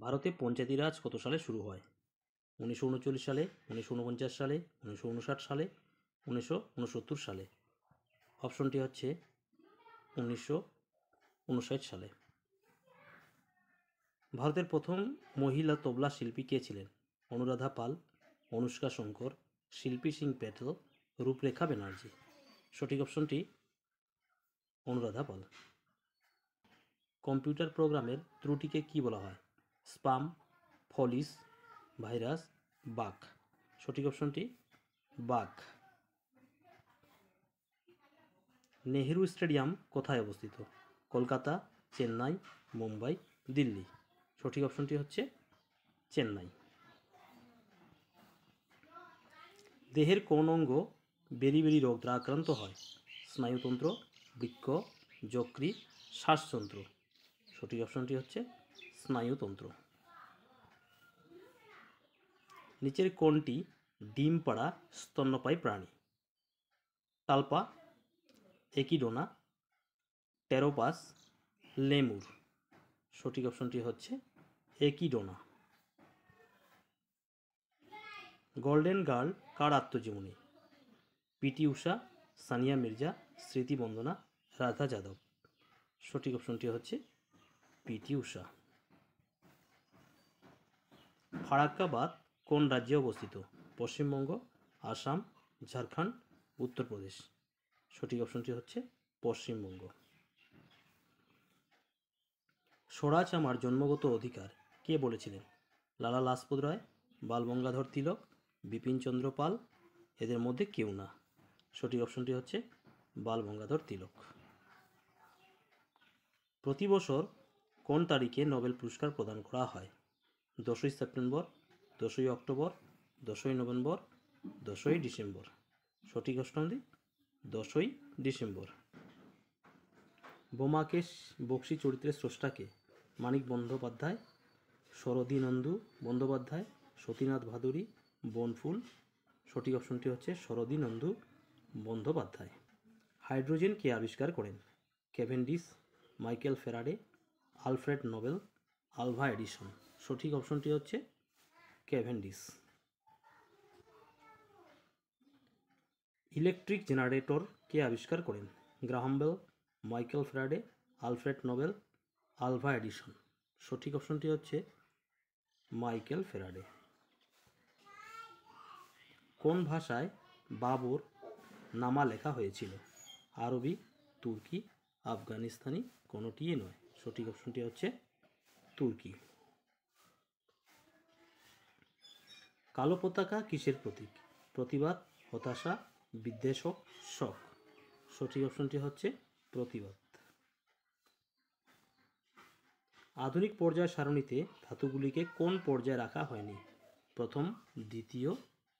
ভারতে পঞ্চায়েতি রাজ কত সালে শুরু হয়? 1939 সালে, 1949 সালে, 1959 সালে, 1969 সালে। অপশনটি হচ্ছে 1959 সালে। ভারতের প্রথম মহিলা তবলা শিল্পী কে ছিলেন? অনুরাধা পাল, অনুষ্কা শঙ্কর, শিল্পী সিং প্যাটেল, রূপরেখা ব্যানার্জি। সঠিক অপশনটি অনুরাধা পাল। কম্পিউটার প্রোগ্রামের ত্রুটিকে কি বলা হয়? Sperm, ফলিস, virus, bug. সঠিক অপশনটি বাগ। নেহেরু স্টেডিয়াম কোথায় অবস্থিত? কলকাতা, চেন্নাই, মুম্বাই, দিল্লি। সঠিক অপশনটি হচ্ছে চেন্নাই। দেহের কোন অঙ্গ বেরি রোগ দ্বারা আক্রান্ত হয়? স্নায়ুতন্ত্র, বৃক্ক, যকৃৎ, শ্বাসতন্ত্র। সঠিক অপশনটি হচ্ছে স্নায়ুতন্ত্র। নিচের কোনটি ডিম পাড়া স্তন্যপায়ী প্রাণী? টালপা, একিডোনা, টেরোপাস, লেমুর। সঠিক অপশনটি হচ্ছে একিডোনা। গোল্ডেন গার্ল কার আত্মজীবনী? পিটি ঊষা, সানিয়া মির্জা, স্মৃতি বন্দনা, রাধা যাদব। সঠিক অপশনটি হচ্ছে পিটি ঊষা। ফারাক্কা বাঁধ কোন রাজ্যে অবস্থিত? পশ্চিমবঙ্গ, আসাম, ঝাড়খণ্ড, উত্তরপ্রদেশ। সঠিক অপশনটি হচ্ছে পশ্চিমবঙ্গ। স্বরাজ আমার জন্মগত অধিকার কে বলেছিলেন? লালা লাজপত রায়, বাল গঙ্গাধর তিলক, বিপিন চন্দ্র পাল, এদের মধ্যে কেউ না। সঠিক অপশনটি হচ্ছে বাল গঙ্গাধর তিলক। প্রতি বছর কোন তারিখে নোবেল পুরস্কার প্রদান করা হয়? 10ই সেপ্টেম্বর, 10ই অক্টোবর, 10ই নভেম্বর, 10ই ডিসেম্বর। সঠিক অপশনটি 10ই ডিসেম্বর। বোমাকেশ বক্সী চরিত্রের স্রষ্টাকে? মানিক বন্দ্যোপাধ্যায়, শরদিন্দু নন্দু বন্দ্যোপাধ্যায়, সতীনাথ ভাদুরী, বনফুল। সঠিক অপশনটি হচ্ছে শরদিন্দু নন্দু বন্দ্যোপাধ্যায়। হাইড্রোজেন কে আবিষ্কার করেন? Cavendish, Michael Faraday, Alfred Nobel, Alva Edison. সঠিক অপশনটি হচ্ছে ক্যাভেন্ডিশ। ইলেকট্রিক জেনারেটর কে আবিষ্কার করেন? Graham Bell, Michael Faraday, Alfred Nobel, Alva Edison. সঠিক অপশনটি হচ্ছে মাইকেল ফ্যারাডে। কোন ভাষায় বাবর নামা লেখা হয়েছিল? আরবি, তুর্কি, আফগানিস্তানি, কোনোটিই নয়। সঠিক অপশনটি হচ্ছে তুর্কি। কালো পতাকা কিসের প্রতীক? প্রতিবাদ, হতাশা, বিদ্বেষ, শোক। সঠিক অপশনটি হচ্ছে প্রতিবাদ। আধুনিক পর্যায় সারণীতে ধাতুগুলিকে কোন পর্যায়ে রাখা হয়নি? প্রথম, দ্বিতীয়,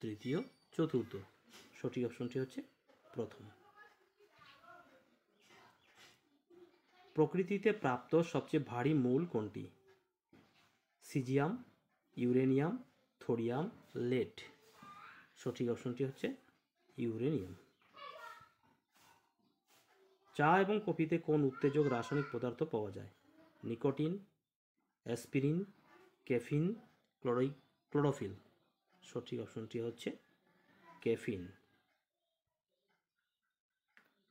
তৃতীয়, চতুর্থ। সঠিক অপশনটি হচ্ছে প্রথম। প্রকৃতিতে প্রাপ্ত সবচেয়ে ভারী মৌল কোনটি? Caesium, uranium, thorium, lead. সঠিক অপশনটি হচ্ছে ইউরেনিয়াম। চা এবং কফিতে কোন উত্তেজক রাসায়নিক পদার্থ পাওয়া যায়? Nicotine, aspirin, caffeine, chlorophyll. সঠিক অপশনটি হচ্ছে ক্যাফিন।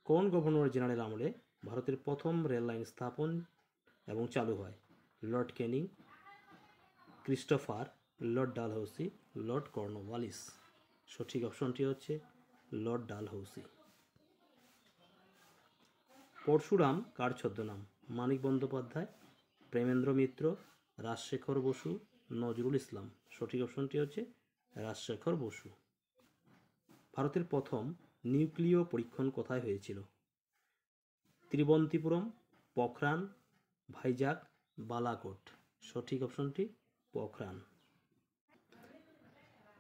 কোন গভর্নর জেনারেল আমলে ভারতের প্রথম রেল লাইন স্থাপন এবং চালু হয়? Lord Canning, Christopher, Lord Dalhousie, Lord Cornwallis. সঠিক অপশনটি হচ্ছে লর্ড ডালহৌসি। পরশুরাম কার ছদ্মনাম? মানিক বন্দ্যোপাধ্যায়, প্রেমেন্দ্র মিত্র, রাজশেখর বসু, নজরুল ইসলাম। সঠিক অপশনটি হচ্ছে রাজশেখর বসু। ভারতের প্রথম নিউক্লিয় পরীক্ষণ কোথায় হয়েছিল? তিরুবনন্তপুরম, পোখরান, ভাইজাগ, বালাকোট। সঠিক অপশনটি পোখরান।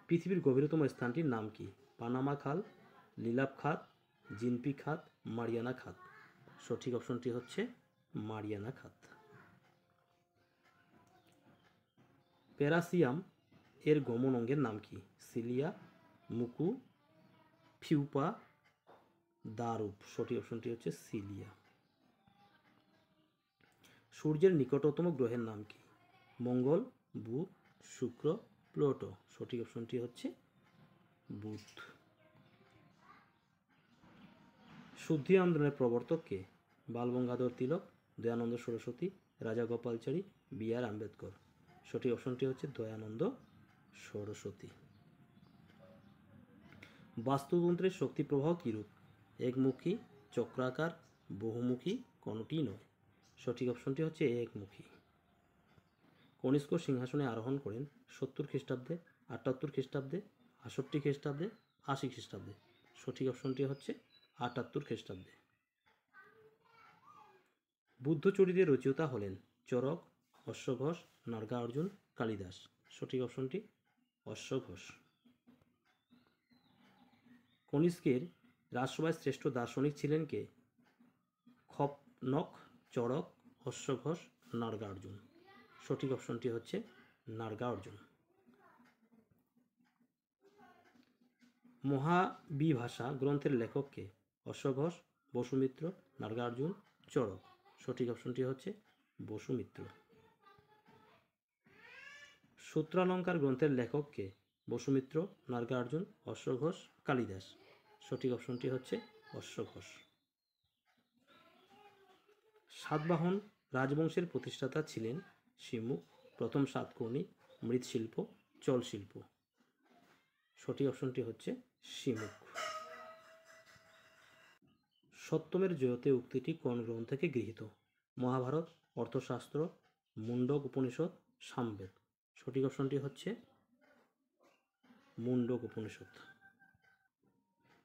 পৃথিবীর গভীরতম স্থানটির নাম কি? পানামা খাল, লীলাব খাত, জিনপি খাত, মারিয়ানা খাত। সঠিক অপশনটি হচ্ছে মারিয়ানা খাত। প্যারাসিয়াম এর গমন অঙ্গের নাম কি? সিলিয়া, মুকু, ফিউপা, দারুপ। সঠিক অপশনটি হচ্ছে সিলিয়া। সূর্যের নিকটতম গ্রহের নাম কি? মঙ্গল, বুধ, শুক্র, প্লুটো। সঠিক অপশনটি হচ্ছে বুধ। শুদ্ধি আন্দোলনের প্রবর্তক কে? বালগঙ্গাধর তিলক, দয়ানন্দ সরস্বতী, রাজা গোপালচারী, বি.আর. আম্বেদকর। সঠিক অপশনটি হচ্ছে দয়ানন্দ সরস্বতী। বাস্তুতন্ত্রের শক্তি প্রবাহ কিরূপ? একমুখী, চক্রাকার, বহুমুখী, কোনটি নয়। সঠিক অপশনটি হচ্ছে একমুখী। কনিষ্ক সিংহাসনে আরোহণ করেন 70 খ্রিস্টাব্দে, 78 খ্রিস্টাব্দে, 68 খ্রিস্টাব্দে, 80 খ্রিস্টাব্দে। সঠিক অপশনটি হচ্ছে 78 খ্রিস্টাব্দে। বুদ্ধচরিতের রচয়িতা হলেন চরক, অশ্বঘোষ, নার্গার্জুন, কালিদাস। সঠিক অপশনটি অশ্বঘোষ। কনিষ্কের রাজসভায় শ্রেষ্ঠ দার্শনিক ছিলেন কে? খপ্নক, চরক, অশ্বঘোষ, নার্গার্জুন। সঠিক অপশনটি হচ্ছে নার্গার্জুন। মহাবিভাষা গ্রন্থের লেখক কে? অশ্বঘোষ, বসুমিত্র, নার্গার্জুন, চরক। সঠিক অপশনটি হচ্ছে বসুমিত্র। সূত্রালঙ্কার গ্রন্থের লেখক কে? বসুমিত্র, নার্গার্জুন, অশ্বঘোষ, কালিদাস। সঠিক অপশনটি হচ্ছে অশ্বঘোষ। সাতবাহন রাজবংশের প্রতিষ্ঠাতা ছিলেন শিমুখ, প্রথম সাতকর্ণী, মৃৎশিল্প, চলশিল্প। সঠিক অপশনটি হচ্ছে শিমুখ। সত্যমের জয়তে উক্তিটি কোন গ্রন্থ থেকে গৃহীত? মহাভারত, অর্থশাস্ত্র, মুন্ডক উপনিষদ, সামবেদ। সঠিক অপশনটি হচ্ছে মুন্ডক উপনিষদ।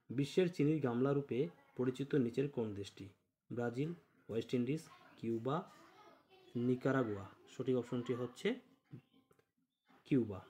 বিশ্বের চিনির গামলা রূপে পরিচিত নিচের কোন দেশটি? Brazil, West Indies, Cuba, Nicaragua. সঠিক অপশনটি হচ্ছে কিউবা।